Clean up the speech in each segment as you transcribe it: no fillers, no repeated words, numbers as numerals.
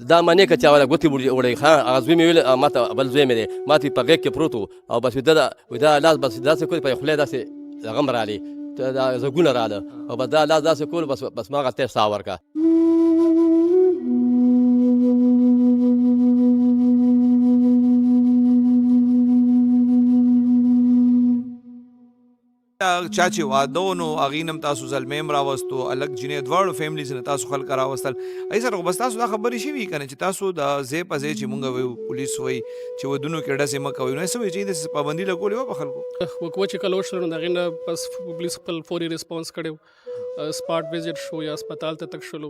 دا منې که چا ولا ګوتې وړی ښه هغه زوی مې ویل ما ته بل زوی مې دی ما ته په غېږ کې پروت و او بس دا لاس بس داسې کول په خولې داسې هغه م رالې دا غږونه راله او بس دا لاس داسې کول بس ما هغه ته ساه ورکړه. چا چې واده و نو هغې نه م تاسو زلمی م راوستو هلک جینۍ دواړو فیملیز نه تاسو خلک راوستل. ای سره خو بس تاسو دا خبرې شوي که نه چې تاسو د ځای په ځای چې مونږ وایو پولیس وایي چې ودونو کې ډزې مه کوئ نو څه وایي چې داسې پابندي لګولې وه په خلکو؟ وکوه چې کله وشول نو د هغې نه بس پولیس خپل فوري ریسپانس کړی و سپاټ وزټ شو یا هسپتال ته تک شولو.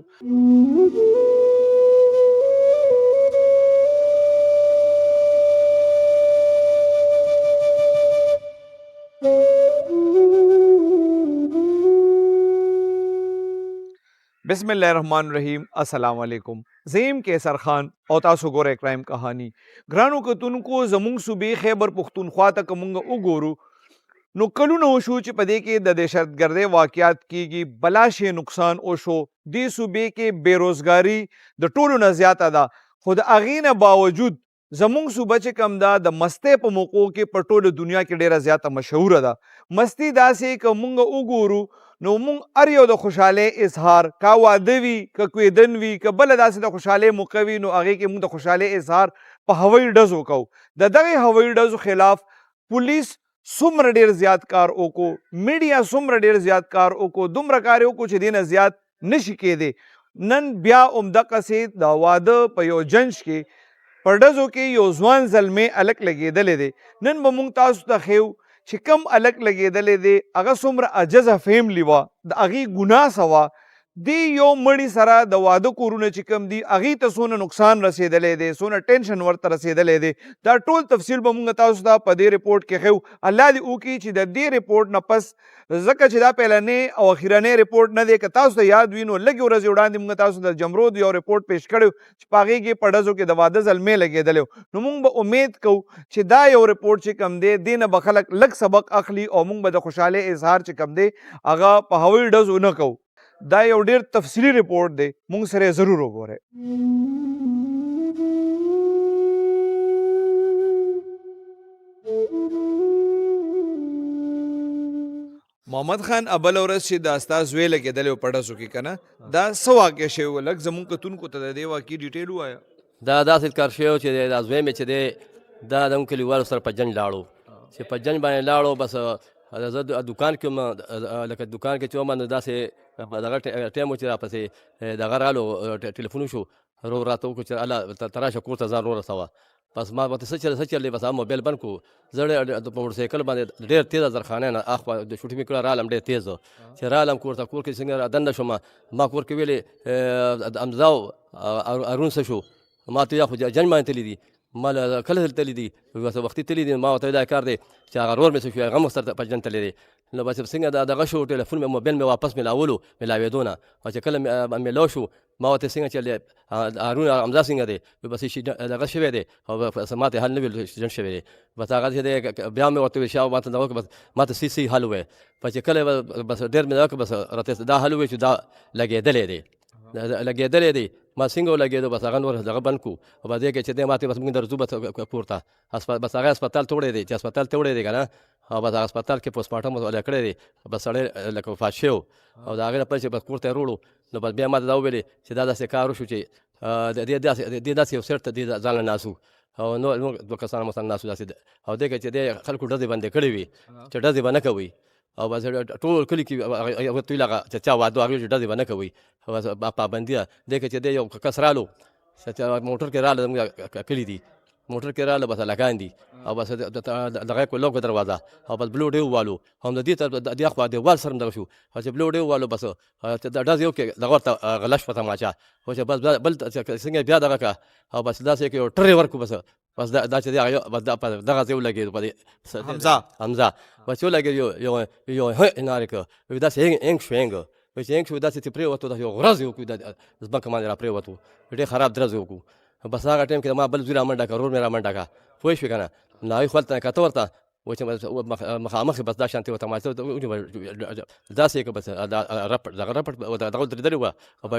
بسم الله الرحمن الرحیم. السلام علیکم. زیم کیسر خان او تاسو ګورئ کرائم کہانی. ګرانو کتونکو زمونږ صوبې خیبر پښتونخوا ته که مونږ وګورو نو کلونه وشو چې په دې کې د دهشتګردۍ واقعات کیږي بلا شی نقصان وشو. دې صوبې کې بېروزګاري د ټولو نه زیاته ده خو د هغې نه باوجود زمونږ صوبه چې کوم ده د مستۍ په موقعو کې په ټوله دنیا کې ډېره زیاته مشهوره ده. مستي داسې که مونږ وګورو نو مونږ هر یو د خوشحالۍ اظهار که واده وي که کویدن وي که بله داسې د خوشحالۍ موقع وي نو هغې کې مونږ د خوشحالۍ اظهار په هوایي ډزو کوو. د دغې هوایي ډزو خلاف پولیس څومره ډېر زیات کار وکړو، میډیا څومره ډېر زیات کار وکړو، دومره کار یې وکړو چې دې نه زیات نشي کېدی. نن بیا همدقسې د واده په یو جنج کې په ډزو کې یو ځوان زلمی هلک لګېدلی دی. نن به مونږ تاسو ته ښیو چې کم هلک لګېدلی دی هغه څومره عجزه فیملی وه، د هغې ګناه څه وه، دې یو مړي سره د واده کورونه چې کوم دي هغې ته څونه نقصان رسېدلی دی، څونه ټینشن ورته رسېدلی دی. دا ټول تفصیل به مونږ تاسو ته په دې رپورټ کې ښیو. الله دې وکړي چې د دې رپورټ نه پس ځکه چې دا پیلنی او اخرنی رپورټ نه دی که تاسو ته یاد وي نو لږې ورځې وړاندې مونږ تاسو ته د جمرود یو رپورټ پیش کړی چې په هغې کې په ډزو کې د واده زلمی لګېدلی و. نو مونږ به امید کوو چې دا یو رپورټ چې کوم دی دې نه به خلک لږ سبق اخلي او مونږ به د خوشحالۍ اظهار چې کوم دی هغه په هوایي ډزو نه کوو. دا یو ډېر تفصیلي رپورټ دی، مونږ سره یې ضرور وګورئ. محمد خان ابل ورځ چې دا ستا زوی لګېدلی و په ډزو کې که نه دا څه واقع شوی و لږ زمونږ کتونکو ته د دې واقعي ډیټیل ووایه. دا داسې کار شوی و چې دا زوی مې چې دی دا د موږ کلیوالو سره په جنج لاړو چې په جنج باندې لاړو بس زه دوکان کې وم لکه دوکان کې چې وم نو داسې دغه ټایم و چې راپسې دغه رالو ټلیفون وشو رو راته وکړو چې الله ته راشه کور ته ځان ورسوه. بس ما ورته څه چل دی بس هغه موبایل بند کړو. زه په موټرسایکل باندې ډېر تېزه زرخانۍ نه اخوا د شوټي مې کړه رالم ډېر تېز چې رالم کور ته کور کې څنګه دنده شوم ما کور کې ویلې امزا ارون څه شو ما ته یا خو جنج باندې تللی دي ما کله تللی دي وختي تللی دي ما ورته دا کار دی چې هغه رور مې څه شو هغه هم ورسره په جنج تللی دی. نو بس څنګه دغه شو ټلیفون مې موبایل مې واپس میلاولو میلاوېدو نه او چې کله میلاو شو ما ورته څنګه چې هارون حمزه څنګه دی بس دغه شوی دی او ما ته حل نه ویل جنج شوی دی. بس هغه چې دی بیا مې ورته ویل شا ما ته دغه بس ما ته صحیح حل ووایه. بس چې کله بس ډېر مې دغه بس راته دا حل ووایي چې دا لګېدلی دی ما څنګه ولګېدو بس هغه نور دغه بند کړو او په دې کې چې دی ما ته بس موږ درځو بس کور ته بس هغه هسپتال ته وړی دی چې هسپتال ته وړی دی که نه او بس هغه هسپتال کې پوسټمارټم ولا کړی دی بس سړی لکه وفات شوی و او د هغې نه پس چې بس کور ته یې وروړو نو بس بیا ما ته دا وویلې چې دا داسې کار وشو چې دې داسې یو سیټ ته دې ځان له ناسو او نور دوه کسان مثلا ناسو داسې او دې کې چې دې خلکو ډزې بندې کړې وي چې ډزې به نه کوئ او بس ټول کلي کې ورته ویل هغه چې چا واده هغې چې ډزې به نه کوئ بس پابندي ده. دې کې چې دی یو کس رالو موټر کې راله زموږ کلي دي موټر کې راله بس هلکان دي او بس دغه یې لوکه دروازه او بس بلوډ یې ووالو هم د دې خوا دیوال سره هم دغه شو او چې بلوډ یې ووالو بس ډز یې وکړې دغه ورته غلش په تماچا خو چې بس بل څنګه بیا دغه کړه او بس داسې کې یو ټرې ورکړو بس دا چې دی بس دغه ځای ولګېدو په دې حمزه بس ولګېد یو نارې کړه داسې هینګ شو چې هینګ شو داسې چې پرېوتو داسې یو غرز یې وکړو ځمکه باندې را پرېوتو ډېر خراب درز یې وکړو. بس هغه ټایم کې ما بل زوی را منډه کړه رور مې را منډه کړه پوه شوې که نه نو هغوی خپل ته کته ورته و چې مخامخ بس دا شانتي ورته ماته داسې که بس رپټ دغه رپټ دغه درېدلې وه او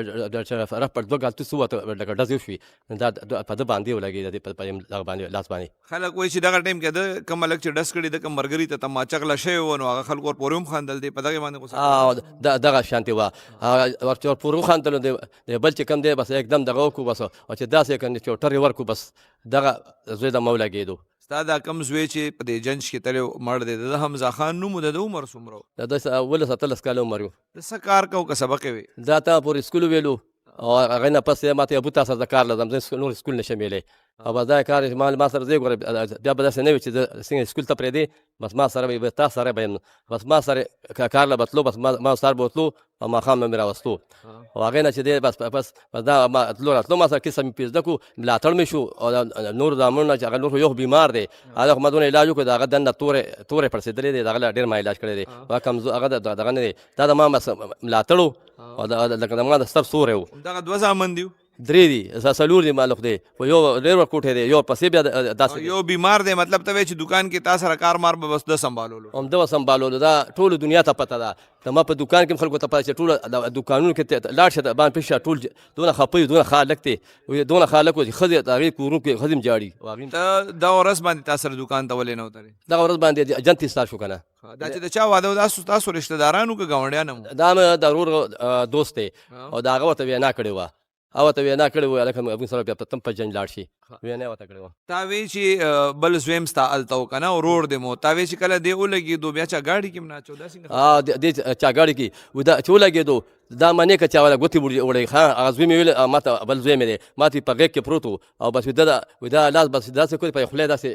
رپټ دوه ګالتوس ووته لکه ډز وشوي دا په ده باندې ولګېد په دغه باندې لاس باندې خلک وایي چې دغه ټایم کې د کوم هلک چې ډز کړي د کوم ملګري ته تماچه غلا شوی و نو هغه خلکو ورپورې هم خندل دی په دغې باندې غوسه دغه شانتي وه ورپورې وخندلو د بل چې کوم دی بس एकदम دغه وکړو بس او چې داسې که چوټر یې ورکړو بس دغه زوی د ما ولګېدو ستا دا کم زوی چې په دې جنج کې تللی مړ دی د حمزه خان نوم و د ده عمر څومره و د ده 18 کاله عمر و د څه کار کو که سبق یې وی دا ته پورې سکول ویلو او هغې نه پس یې ماته ابو تا سره د کار لازم زه نور سکول نشم ویلی او بس دا کار ما سره زه ګوره بیا به داسې نه وي چې زه څنګه سکول ته پرېږدې بس ما سره به تا سره به یم بس ما سره کار له به تلو بس ما سر به تلو او ماښام به مې راوستو او هغې نه چې دی بس دا ما تلو راتلو ما سره کیسه مې پېزده کړو ملاتړ مې شو او نور زامنونه چې هغه نور یو بیمار دی هغه خو ما دونه علاج وکړو د هغه دنده تورې پړسېدلې دی د هغه له ډېر ما علاج کړی دی هغه دغه نه دی دا د ما ملاتړ و او لکه د ما د سر سوری و دغه دوه زامن دي درې دي څلور دي مالوخ دی خو یو ډېر کوټی دی یو پسې بیا داسې یو بیمار دی مطلب ته وایي چې دکان کې تا سره کار مار به بس ده سنبالولو همده به سنبالولو دا ټولو دنیا ته پته ده د ما په دکان کې هم خلکو ته پته چې ټول دکانونو کې لاړ شه د باندې پېښه ټول دونه خپه دونه خالق دی دونه خالق و چې ښځې د هغې کورونو کې ښځې هم جاړي ته دغه ورځ باندې تا سره دکان ته ولې نه وتلې دغه ورځ باندې جنت ایستار شو که نه دا چې د چا واده و تاسو رشته دارانو که ګاونډیان هم دا مې د ورور دوست دی او د هغه ورته وینا کړې وه او ورته وینا کړې وه هلکه موږ سره بیا تم په جنګ لاړ شي وینا یې ورته کړې وه تا وی چې بل زویم ستا هلته و که نه ورور دی مو تا وی چې کله دی ولګېدو بیا چا ګاډي کې هم نه اچو دا څنګه دې چا ګاډي کې دا چې ولګېدو دا منې که چا والا ګوتې وړی ښه هغه زوی مې ویل ما ته بل زوی مې دی ما ته په غېږ کې پروت و او بس دا لاس بس داسې کړي په خولې داسې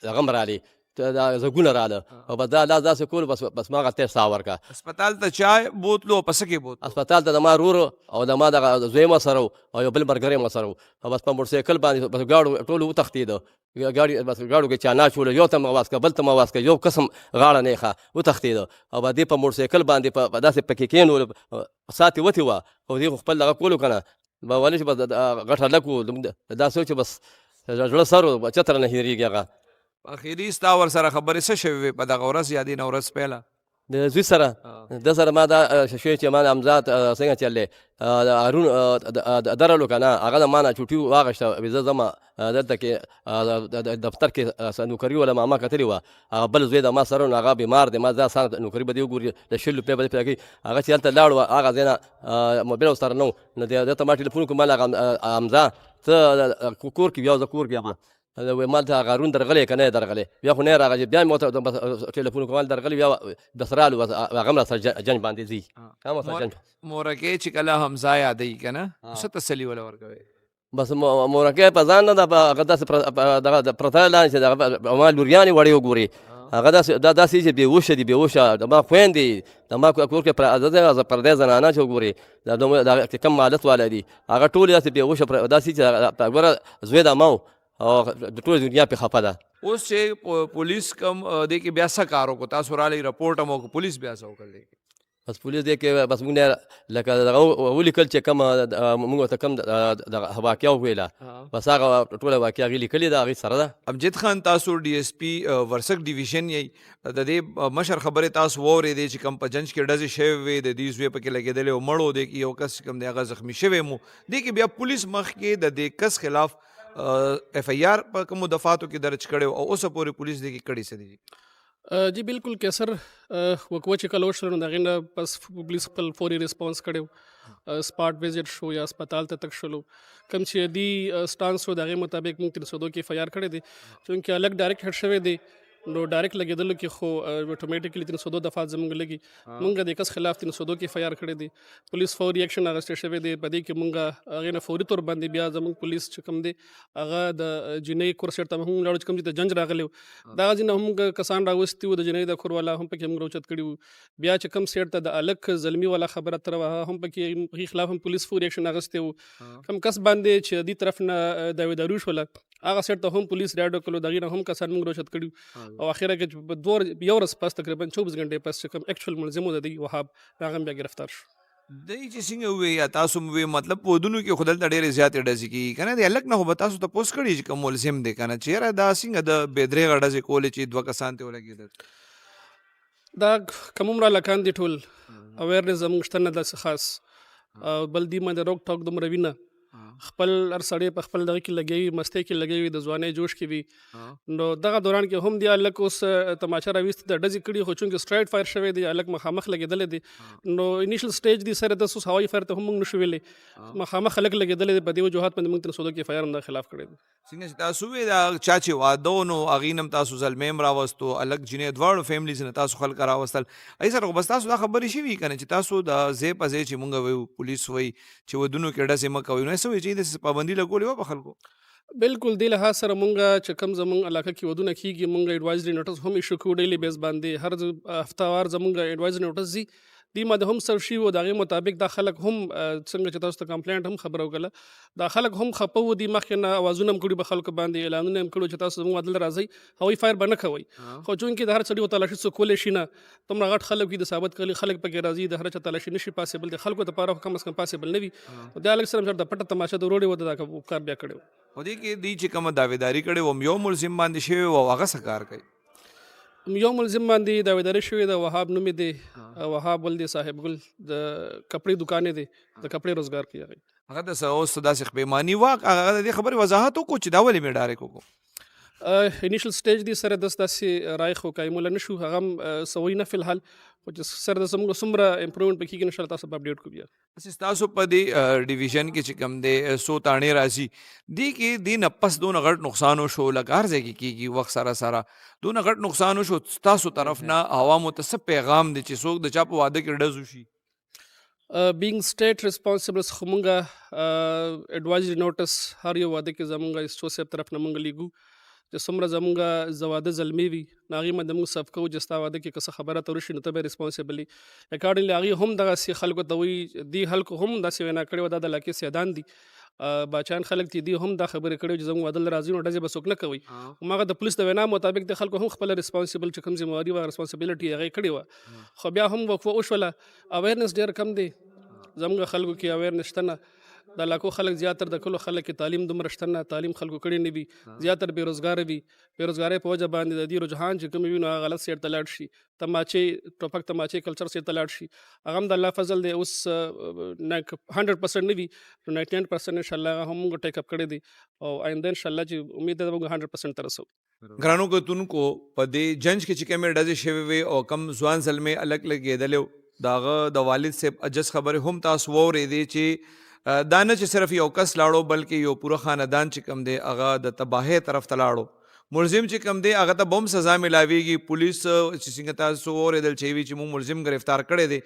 هغه م رالې دا زګونه راله او بس دا لاس داسې کول بس ما هغه تېر ساه ورکړه هسپتال ته چا بوتلو په څه کې بوتلو هسپتال ته د ما ورور او د ما دغه زوی مو سره او یو بل ملګری مو سره او بس په موټرسایکل باندې بس ګاډو ټول وتښتېده بس ګاډو کې چا ناچ یو ته م اواز که بل ته م اواز که یو قسم غاړه نه یې ښه وتښتېده او به دې په موټرسایکل باندې په داسې پکې کېنولو ساتې وتې وه او دې خو خپل دغه کولو که نه به ولې چې بس غټ هلک و داسې و چې بس زړه سر و چتره نه هېرېږي هغه اخري ستا ورسره خبرې څه شوې وې په دغه ورځ یا دې نه ورځ پهله د زوی سره د سره ما دا شوی چې ما امزاد څنګه چل دی هارون درلو که نه هغه د ما نه چوټي واخېسته زه ځم دلته کې دفتر کې نوکري وله ما کتلې وه هغه بل زوی د ما سره نو هغه بیمار دی ما دا سان نوکري به دې وګوري د 100 روپۍ به دې پیدا کوي هغه چې هلته لاړ وه هغه ځای نه موبایل ورسره نه و نو دلته ما ټلیفون وکړو ما هغه امزا ته کور کې بیا زه کور کې یم ما ته هغه هارون درغلی که نه درغلی بیا خو نه راغلی بیا مې ورته ټلیفون وکړو درغلی بیا بس رالو هغه هم راسره جنج باندې ځي مورکې چې کله حمزه یادوي که نه څه تسلي وله ورکوې بس مورکې په ځان نه ده هغه داسې دغه پرته لاندې چې دغه ما لوریانې وړې وګوري هغه داسې چې بېهوشه دي بېهوشه د ما خویندې د ما کور کې پردی زنانه چې وګوري د کم مالت والا دي هغه ټولې داسې بېهوشه داسې چې ګوره زوی د ما او د ټول دنیا پې خفه ده اوس چې پولیس کم دې کې بیا څه کار وکړو تاسو رالی رپورټ هم وکړو پولیس بیا څه وکړل بس پولیس دې کې بس موږ نه لکه دغه ولیکل چې کوم موږ ورته کوم دغه واقعه وویله بس هغه ټوله واقعه هغې لیکلې ده هغې سره ده امجد خان تاسو ډي اس پي ورسک ډیویژن یې د دې مشر خبرې تاسو واورېدې چې کوم په جنج کې ډزې شوې وې د دې زوی پکې لګېدلې او مړ و دې کې یو کس کوم دی هغه زخمي شوی مو دې کې بیا پولیس مخکې د دې کس خلاف ایف آئی آر په کومو دفعاتو کې درج کړی او اوسه پورې پولیس دې کې کړی څه دي جی بالکل کیسر وقوع چې کله وشول نو د هغې نه پس پولیس خپل فوري ریسپانس کړی سپاټ وزټ شو یا هسپتال ته تک شولو کوم چې دی سټانس و د هغې مطابق موږ 302 کې ایف آئی آر کړی دی چونکې هلک ډایرکټ هډ شوی دی نو ډایرکټ لګېدلو کې خو اټومیټیکلی 302 دفعات زموږ لګي موږ د کس خلاف 302 کې ایف آئی آر کړی دی پولیس فوري ایکشن اغستی شوی دی په دې کې موږ هغې نه فوري طور باندې بیا زموږ پولیس چې کوم دی هغه د جنۍ کور سیټ ته هم لاړو چې کوم چې د جنج راغلی و دغه ځای نه هم کسان راوستي وو د جنۍ د کور والا هم پکې موږ راوچت کړي وو بیا چې کوم سیټ ته د هلک زلمي والا خبره تر وه هم پکې هغې خلاف هم پولیس فوري ایکشن اغستی وو کوم کس باندې چې دې طرف نه داویداري وشوله هغه سیټ ته هم پولیس ریډ وکړو د هغې نه هم کسان موږ راوچت کړي او اخره کې یو ورځ پس تقریبا 24 غنټې پس چې کوم اکچوال ملزم و د دې وهاب هغه بیا ګرفتار شو دی چې څنګه ووی یا تاسو مو وی مطلب په ودونو کې خو دلته ډېرې زیاتې ډزې کېږي که نه دی هلک نه خو به تاسو تپوس کړي چې کوم ملزم دی که نه چې یاره دا څنګه د بې درېغه ډزې کولې چې 2 کسان ترې ولګېدل دا کوم عمره لکان دي ټول اویرنس زموږ شته نه داسې خاص او بل دي باندې روک ټوک دومره وي نه خپل هر سړی په خپل دغه کې لګوي مستۍ کې لګوي د ځوانۍ جوش کې وي نو دغه دوران کې هم دی هلک اوس تماچه راویستې د ډزې کړي خو چونکې سټرایټ فایر شوی دی هلک مخامخ لګېدلی دی نو انیشل سټیج دی سره د اوس هوایي فایر ته هم موږ نشو ویلی مخامخ هلک لګېدلی دی په دې وجوهات باندې موږ ترې سودو کې فایر هم دا خلاف کړی دی څنګه چې تاسو وی دا چا چې واده و نو هغې نه هم تاسو زلمی هم راوستو هلک جینۍ دواړو فیملیز نه تاسو خلک راوستل ای سره خو بس تاسو دا خبرې شوي که نه چې تاسو د ځای په ځای چې مونږ ویو پولیس وایي چې ودونو کې ډزې مه کوئ نو څه وایي چې داسې پابندي لګولې وه په خلکو بالکل دې لحاظ سره مونږ چې کوم زمونږ علاقه کې ودونه کېږي مونږ ایډوایزري نوټس هم ایشو کوو ډیلی بیس باندې هر هفتهوار زمونږ ایډوایزري نوټس ځي دې باندې هم سرو شوي وو د هغې مطابق دا خلک هم څنګه چې تاسو ته کمپلینټ هم خبره وکړله دا خلک هم خفه وو دي مخکې نه اوازونه هم کړي په خلکو باندې اعلانونه هم کړي چې تاسو زموږ واده ته راځئ هوایي فایر به نه کوئ خو چونکې د هر سړي تلاشي څوک کولی شي نه دومره غټ خلک وي د ثابت کلي خلک پکې راځي د هر چا تلاشي نشي پاسبل د خلکو دپاره خو کم از کم پاسبل نه وي د هلک سره هم د پټه تماشه د وروړې وه دا کار بیا کړی و په دې کې دوی چې کومه دعویداري کړې وه یو ملزم باندې شوی و او هغه څه کار کوي یو ملزم باندې دعویداري شوې ده وهاب نوم یې دی وهاب ول دی صاحب ګل د کپړې دکانې دی د کپړې روزګار کوي هغه هغه د څه اوس داسې بېماني وه هغه د دې خبرې وضاحت وکړو چې دا ولې مې ډارې وکړو انیشل سټیج دی سره داسې رای خو قایموله نه شو هغه هم سوی نه فلحال خو چې سره د زموږ څومره امپرومنټ پکې کېږي انشاءالله تاسو به اپډیټ کړو بیا اساس تاسو په دې ډیویژن کې چې کوم دی څو تاڼې راځي دې کې دې نه پس دونه غټ نقصان وشو لکه هر ځای کې کېږي وخت سره سره دونه غټ نقصان وشو ستاسو طرف نه عوامو ته څه پیغام دی چې څوک د چا په واده کې ډز وشي بینګ سټیټ ریسپانسبل خو مونږه ایډوایزري نوټس هر یو واده کې زمونږ ایسټو صاحب طرف نه مونږ لیږو چې څومره زمونږ زواده زلمي وي نو هغې باندې موږ صف کوو چې ستا واده کې که څه خبره ته ورشي نو ته به ریسپانسبلي اکارډنګلي هغې هم دغسې خلکو ته وایي دې خلکو هم داسې وینا کړې وه دا د علاقې سیدان دي باچان خلک دي دوی هم دا خبرې کړې چې زموږ واده له راځي نو ډزې به څوک نه کوي هماغه د پولیس د وینا مطابق د خلکو هم خپله ریسپانسبل چې کوم ذمواري وه ریسپانسبلټي هغې کړې وه خو بیا هم وقفه وشوله اویرنس ډېر کم دی زموږ خلکو کې اویرنس شته نه د علاقو خلک زیاتر د کلو خلک کې تعلیم دومره شته نه تعلیم خلکو کړی نه وي زیاتر بېروزګاره وي بېروزګارۍ په وجه باندې د دې رجحان چې کوم وي نو هغه غلط سیټ ته لاړ شي تماچې ټوپک تماچې کلچر سیټ ته لاړ شي هغه هم د الله فضل دی اوس 100% نه وي 99% انشاءالله هغه هم موږ ټیک اپ کړی دی او آینده انشاءالله چې امید ده موږ 100% ته رسو ګرانو کتونکو په دې جنج کې چې کومې ډزې شوې وې او کم ځوان زلمی الګ لګېدلی و د هغه د والد صاحب اجز خبرې هم تاسو واورېدې چې دا نه چې صرف یو کس لاړو بلکې یو پوره خاندان چې کم دی هغه د تباهۍ طرف ته لاړو ملزم چې کم دی هغه ته به هم سزا میلاویږي پولیس چې څنګه تاسو واورېدل چې وي چې موږ ملزم ګرفتار کړی دی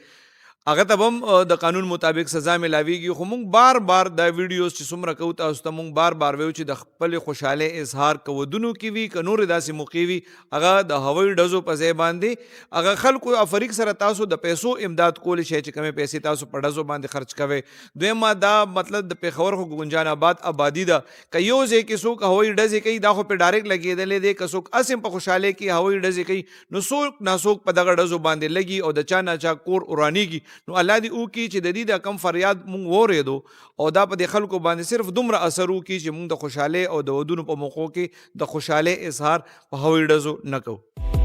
هغه ته هم د قانون مطابق سزا میلاویږي خو موږ بار بار دا ویډیوز چې څومره کوو تاسو ته موږ بار بار ویو چې د خپلې خوشحالۍ اظهار که ودونو کې وي که نورې داسې موقع وي هغه د هوایي ډزو په ځای باندې هغه خلکو افریق سره تاسو د پیسو امداد کولی شئ چې کمې پیسې تاسو په ډزو باندې خرچ کوئ دویمه دا مطلب د پېښور خو ګنجان آباد آبادي ده که یو ځای کې څوک هوایي ډزې کوي دا خو پې ډایرکټ لګېدلی دی که څوک اسم په خوشحالۍ کې هوایي ډزې کوي نو څوک ناڅوک په دغه ډزو باندې لګي او د چا نه چا کور ورانېږي نو الله دې وکړي چې د دې د کم فریاد مونږ واورېدو او دا په دې خلکو باندې صرف دومره اثر وکړي چې مونږ د خوشحالۍ او د ودونو په موقعو کې د خوشحالۍ اظهار په هوایي ډزو نه کوو